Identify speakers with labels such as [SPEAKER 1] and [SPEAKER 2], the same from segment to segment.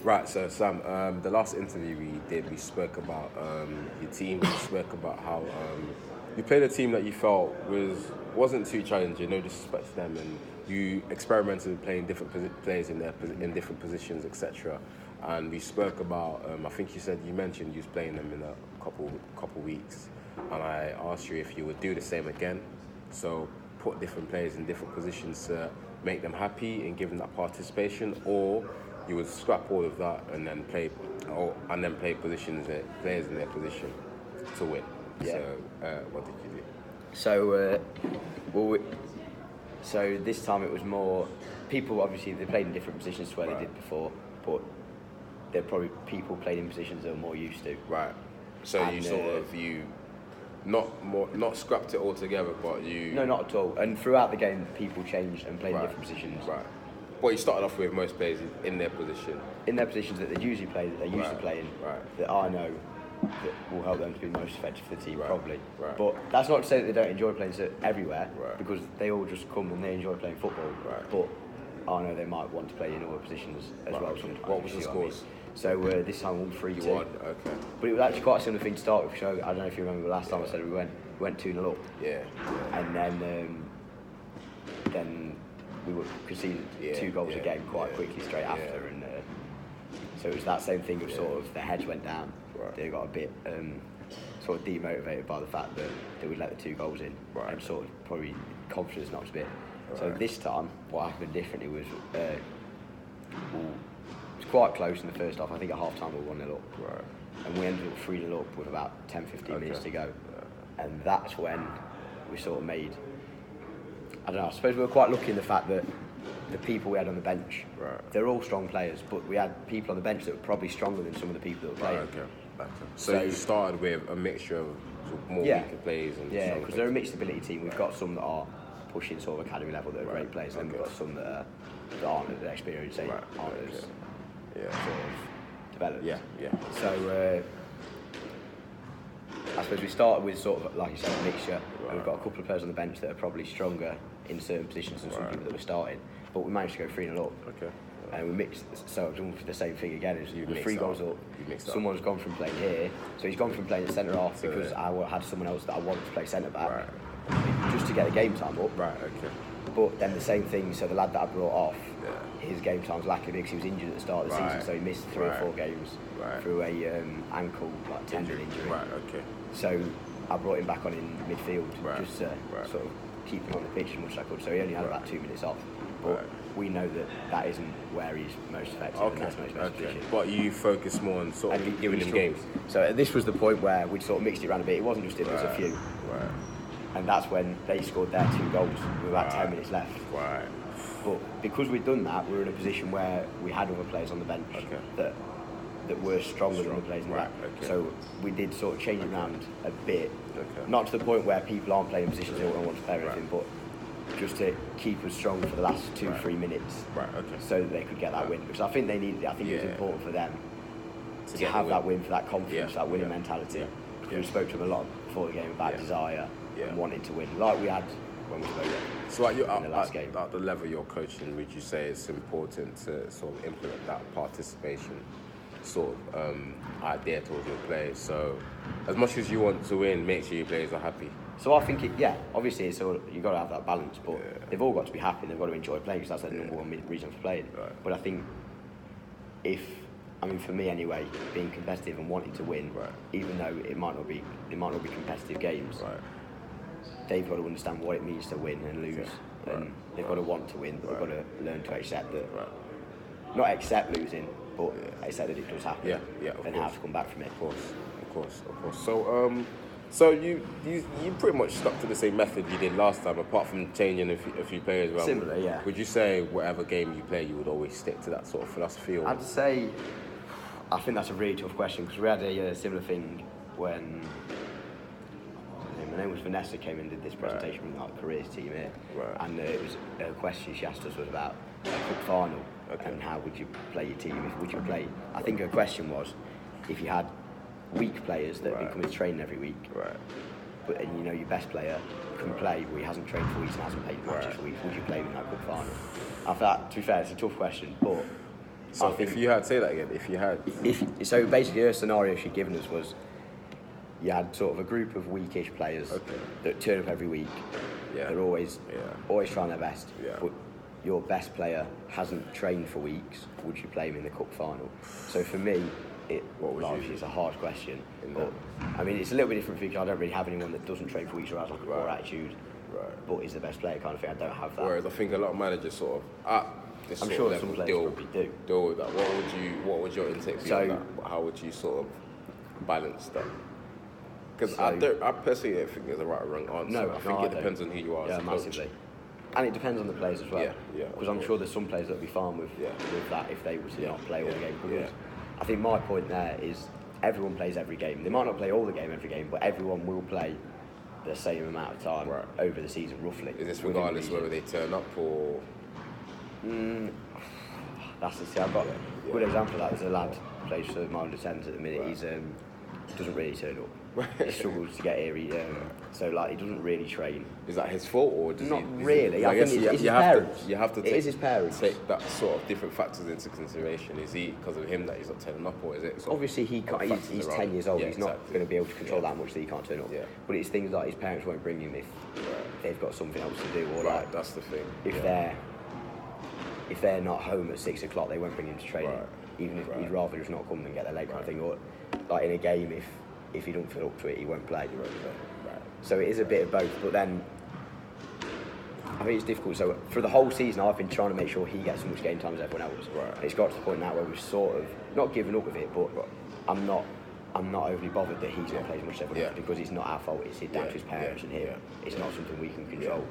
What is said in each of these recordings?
[SPEAKER 1] Right, so Sam, the last interview we did, we spoke about your team. We spoke about how you played a team that you felt wasn't too challenging, no disrespect to them, and you experimented with playing different players in different positions, etc. And we spoke about, I think you mentioned you was playing them in a couple weeks, and I asked you if you would do the same again. So put different players in different positions to make them happy and give them that participation, or you would scrap all of that and then play players in their position to win.
[SPEAKER 2] Yeah.
[SPEAKER 1] So what did you do?
[SPEAKER 2] So, so this time it was more people. Obviously, they played in different positions to where they did before, but they're probably people played in positions they were more used to.
[SPEAKER 1] Right. So
[SPEAKER 2] And,
[SPEAKER 1] you not scrapped it all together, but you.
[SPEAKER 2] No, not at all. And throughout the game, people changed and played in
[SPEAKER 1] Right.
[SPEAKER 2] different positions.
[SPEAKER 1] Right. Well, you started off with most players in their position.
[SPEAKER 2] In their positions that they usually play, that they're used to
[SPEAKER 1] Right.
[SPEAKER 2] playing,
[SPEAKER 1] Right.
[SPEAKER 2] that I know that will help them to be most effective for the team,
[SPEAKER 1] Right.
[SPEAKER 2] probably.
[SPEAKER 1] Right.
[SPEAKER 2] But that's not to say that they don't enjoy playing everywhere,
[SPEAKER 1] Right.
[SPEAKER 2] because they all just come and they enjoy playing football.
[SPEAKER 1] Right.
[SPEAKER 2] But I know they might want to play in other positions as
[SPEAKER 1] Right,
[SPEAKER 2] well.
[SPEAKER 1] okay.
[SPEAKER 2] Sometimes,
[SPEAKER 1] What was
[SPEAKER 2] you
[SPEAKER 1] the
[SPEAKER 2] see what I mean?
[SPEAKER 1] scores?
[SPEAKER 2] So this time we won 3-2.
[SPEAKER 1] You won. Okay.
[SPEAKER 2] But it was actually quite a similar thing to start with. So I don't know if you remember last time I said we went 2-0 up,
[SPEAKER 1] Yeah.
[SPEAKER 2] and then we were conceded 2 goals a game quite quickly straight after, and so it was that same thing of sort of the heads went down.
[SPEAKER 1] Right.
[SPEAKER 2] They got a bit sort of demotivated by the fact that they would let the 2 goals in,
[SPEAKER 1] Right.
[SPEAKER 2] and sort of probably confidence knocked a bit. So
[SPEAKER 1] Right.
[SPEAKER 2] this time, what happened differently was it was quite close in the first half. I think at half time we were 1-0 up.
[SPEAKER 1] Right.
[SPEAKER 2] And we ended up 3-0 up with about 10-15 minutes to go.
[SPEAKER 1] Yeah.
[SPEAKER 2] And that's when we sort of made, I don't know, I suppose we were quite lucky in the fact that the people we had on the bench,
[SPEAKER 1] Right.
[SPEAKER 2] they're all strong players, but we had people on the bench that were probably stronger than some of the people that were
[SPEAKER 1] Right.
[SPEAKER 2] playing.
[SPEAKER 1] Okay. So you started with a mixture of more weaker players and
[SPEAKER 2] Yeah,
[SPEAKER 1] stronger
[SPEAKER 2] because they're a
[SPEAKER 1] players.
[SPEAKER 2] mixed ability team. We've got some that are pushing sort of academy level that are great players, and then we've got some that aren't at the experience, aren't as
[SPEAKER 1] Yeah.
[SPEAKER 2] sort of developed.
[SPEAKER 1] Yeah. Yeah.
[SPEAKER 2] So I suppose we started with sort of, like you said, a mixture. And we've got a couple of players on the bench that are probably stronger in certain positions than some people that were starting. But we managed to go 3-0 up.
[SPEAKER 1] Okay.
[SPEAKER 2] And we mixed, so I've done the same thing again. Is with
[SPEAKER 1] mixed
[SPEAKER 2] 3
[SPEAKER 1] it
[SPEAKER 2] goals
[SPEAKER 1] up.
[SPEAKER 2] up.
[SPEAKER 1] You mixed it up.
[SPEAKER 2] Someone's gone from playing here, so he's gone from playing at centre half
[SPEAKER 1] So,
[SPEAKER 2] because I had someone else that I wanted to play centre back,
[SPEAKER 1] Right.
[SPEAKER 2] just to get the game time up.
[SPEAKER 1] Right. Okay.
[SPEAKER 2] But then the same thing. So the lad that I brought off,
[SPEAKER 1] Yeah.
[SPEAKER 2] his game time's lacking because he was injured at the start of the
[SPEAKER 1] Right.
[SPEAKER 2] season, so he missed 3 or 4 games
[SPEAKER 1] Right.
[SPEAKER 2] through a ankle tendon injury.
[SPEAKER 1] Right. Okay.
[SPEAKER 2] So I brought him back on in midfield,
[SPEAKER 1] Right.
[SPEAKER 2] just to
[SPEAKER 1] Right.
[SPEAKER 2] sort of keep him on the pitch as much as I could. So he only had about 2 minutes off. But
[SPEAKER 1] Right.
[SPEAKER 2] we know that that isn't where he's most effective, and
[SPEAKER 1] Okay.
[SPEAKER 2] that's most
[SPEAKER 1] Okay.
[SPEAKER 2] position.
[SPEAKER 1] But you focus more on sort
[SPEAKER 2] And
[SPEAKER 1] of giving him games.
[SPEAKER 2] So this was the point where we'd sort of mixed it around a bit. It wasn't just him, there was a few.
[SPEAKER 1] Right.
[SPEAKER 2] And that's when they scored their 2 goals with about 10 minutes left.
[SPEAKER 1] Right.
[SPEAKER 2] But because we'd done that, we were in a position where we had other players on the bench that were stronger than the players in the back.
[SPEAKER 1] okay.
[SPEAKER 2] So we did sort of change it around a bit.
[SPEAKER 1] Okay.
[SPEAKER 2] Not to the point where people aren't playing in positions they don't want to play or anything, but just to keep us strong for the last 2-3 minutes.
[SPEAKER 1] Right. Okay.
[SPEAKER 2] So that they could get that win. Because I think they needed it. I think it was
[SPEAKER 1] Yeah.
[SPEAKER 2] important for them to
[SPEAKER 1] get
[SPEAKER 2] have
[SPEAKER 1] the
[SPEAKER 2] that
[SPEAKER 1] win.
[SPEAKER 2] win, for that confidence,
[SPEAKER 1] Yeah.
[SPEAKER 2] that winning
[SPEAKER 1] Yeah.
[SPEAKER 2] mentality.
[SPEAKER 1] Yeah.
[SPEAKER 2] Because we spoke to them a lot before the game about
[SPEAKER 1] Yeah.
[SPEAKER 2] desire
[SPEAKER 1] Yeah.
[SPEAKER 2] and wanting to win, like we had when we spoke.
[SPEAKER 1] So at,
[SPEAKER 2] in the last game.
[SPEAKER 1] At the level you're coaching, would you say it's important to sort of implement that participation sort of idea towards your players? So as much as you want to win, make sure your players are happy.
[SPEAKER 2] So I think, obviously it's all, you've got to have that balance, but they've all got to be happy and they've got to enjoy playing because that's the number one reason for playing.
[SPEAKER 1] Right.
[SPEAKER 2] But I think for me anyway, being competitive and wanting to win, even though they might not be competitive games, they've got to understand what it means to win and lose. And they've got to want to win, but they've got to learn to accept that, not accept losing, but accept that it does happen, and how to come back from it.
[SPEAKER 1] Of course. So you pretty much stuck to the same method you did last time, apart from changing a few players around.
[SPEAKER 2] Similar, yeah.
[SPEAKER 1] Would you say whatever game you play, you would always stick to that sort of philosophy? Or?
[SPEAKER 2] I'd say, I think that's a really tough question because we had a similar thing when my name was Vanessa, came and did this presentation from our careers team here, and it was a question she asked us was about a cup final and how would you play your team? Would you play? I think her question was if you had weak players that have been coming to training every week, but and your best player can play, but he hasn't trained for weeks and hasn't played matches for weeks. Would you play in that cup final? I thought, to be fair, it's a tough question, but
[SPEAKER 1] So if you had, say that again, if you had...
[SPEAKER 2] So basically her scenario she'd given us was you had sort of a group of weakish players that turn up every week. Yeah. They're always trying their best. Yeah. But your best player hasn't trained for weeks. Would you play him in the cup final? So for me, obviously it's a hard question. But I mean, it's a little bit different because I don't really have anyone that doesn't train for weeks or has like a poor attitude. Right. But is the best player kind of thing. I don't have that.
[SPEAKER 1] Whereas I think a lot of managers sort of
[SPEAKER 2] I'm sure some players probably
[SPEAKER 1] deal with that. What would your intake be on that? How would you sort of balance that? Because I personally don't think there's a right or wrong answer.
[SPEAKER 2] No,
[SPEAKER 1] I think it depends on who you are.
[SPEAKER 2] Yeah, massively. And it depends on the players as well.
[SPEAKER 1] Yeah.
[SPEAKER 2] Because I'm sure there's some players that would be fine with that if they were to not play all the game. Because I think my point there is everyone plays every game. They might not play all the game every game, but everyone will play the same amount of time over the season, roughly.
[SPEAKER 1] Is this regardless whether they turn up or?
[SPEAKER 2] That's the thing. I've got a good example of that. There's a lad who plays for my under-10s at the minute. He's doesn't really turn up. He struggles to get here. So like he doesn't really train.
[SPEAKER 1] Is that his fault or does
[SPEAKER 2] not really? I think it's his parents.
[SPEAKER 1] You have to take,
[SPEAKER 2] it is his parents.
[SPEAKER 1] Take that sort of different factors into consideration. Is he because of him that he's not turning up, or is it?
[SPEAKER 2] Obviously he can't. He's 10 years old. He's not going to be able to control that much that he can't turn up. But it's things like his parents won't bring him if they've got something else to do, or like
[SPEAKER 1] that's the thing.
[SPEAKER 2] If they're not home at 6 o'clock, they won't bring him to training. Even if he'd rather just not come than get their leg kind of thing. Or like in a game, if he don't feel up to it, he won't play. So it is a bit of both. But then I think it's difficult. So for the whole season, I've been trying to make sure he gets as much game time as everyone else. And it's got to the point now where we've sort of not given up with it, but I'm not overly bothered that he's not playing as much as everyone else because it's not our fault. It's down to his parents and him. It's not something we can control.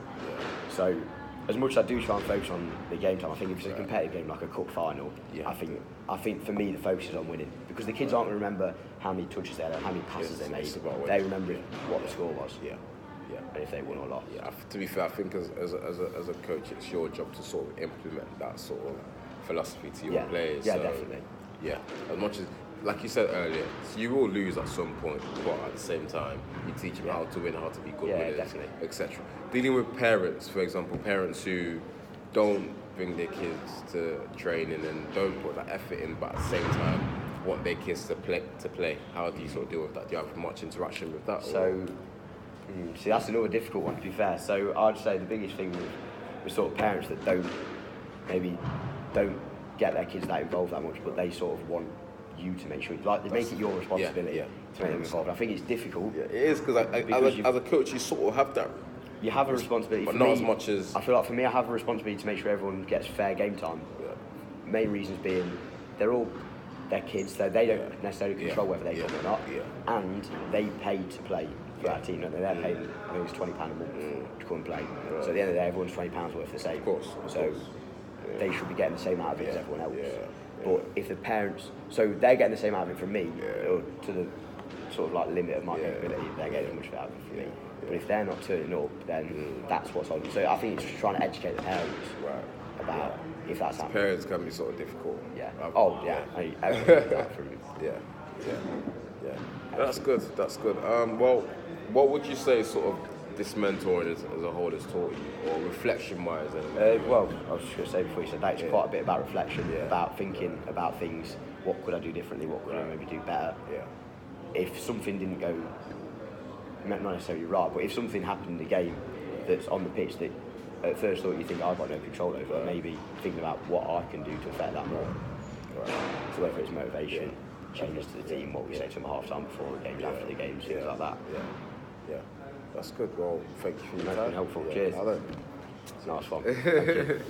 [SPEAKER 2] So as much as I do try and focus on the game time, I think if it's a competitive game like a cup final, I think for me the focus is on winning because the kids aren't going to remember how many touches they had, how many passes they made. They remember what the score was. And if they won or lost.
[SPEAKER 1] To be fair, I think as a coach, it's your job to sort of implement that sort of philosophy to your players.
[SPEAKER 2] Yeah, definitely.
[SPEAKER 1] Yeah, as much as, like you said earlier, so you will lose at some point, but at the same time, you teach them how to win, how to be good winners, etc. Dealing with parents, for example, parents who don't bring their kids to training and don't put that effort in, but at the same time want their kids to play. How do you sort of deal with that? Do you have much interaction with that?
[SPEAKER 2] So, see, that's another difficult one, to be fair. So I'd say the biggest thing with sort of parents that don't get their kids that involved that much, but they sort of want you to make sure, like, they make it your responsibility to make them involved. I think it's difficult.
[SPEAKER 1] Yeah, it is because as a coach, you sort of have that.
[SPEAKER 2] You have a responsibility,
[SPEAKER 1] but not as much as.
[SPEAKER 2] I feel like for me, I have a responsibility to make sure everyone gets fair game time. Main reasons being, they're kids, so they don't necessarily control whether they come or not, and they pay to play for that team. They're paying, I think it's £20 a month to come and play. So at the end of the day, everyone's £20 worth the same.
[SPEAKER 1] Of course.
[SPEAKER 2] So they should be getting the same out of it as everyone else. But if the parents, so they're getting the same out of it from me, or to the sort of like limit of my capability, they're getting as much out of it from me. But if they're not turning up, then that's what's on. So I think it's just trying to educate the parents about if that's happening.
[SPEAKER 1] Parents can be sort of difficult. That's good. Well, what would you say sort of this mentoring as a whole has taught you, or reflection-wise?
[SPEAKER 2] Well, I was just going to say before you said that, it's quite a bit about reflection, about thinking about things. What could I do differently? What could I maybe do better? If something didn't go, not necessarily right, but if something happened in the game that's on the pitch that at first thought you think I've got no control over, maybe thinking about what I can do to affect that more. So whether it's motivation, changes to the team, what we say to them half time before the games, after the games, things like that.
[SPEAKER 1] That's good. Well, thank you for your time.
[SPEAKER 2] It's been helpful. Cheers.
[SPEAKER 1] Hello.
[SPEAKER 2] It's a nice one. Thank you.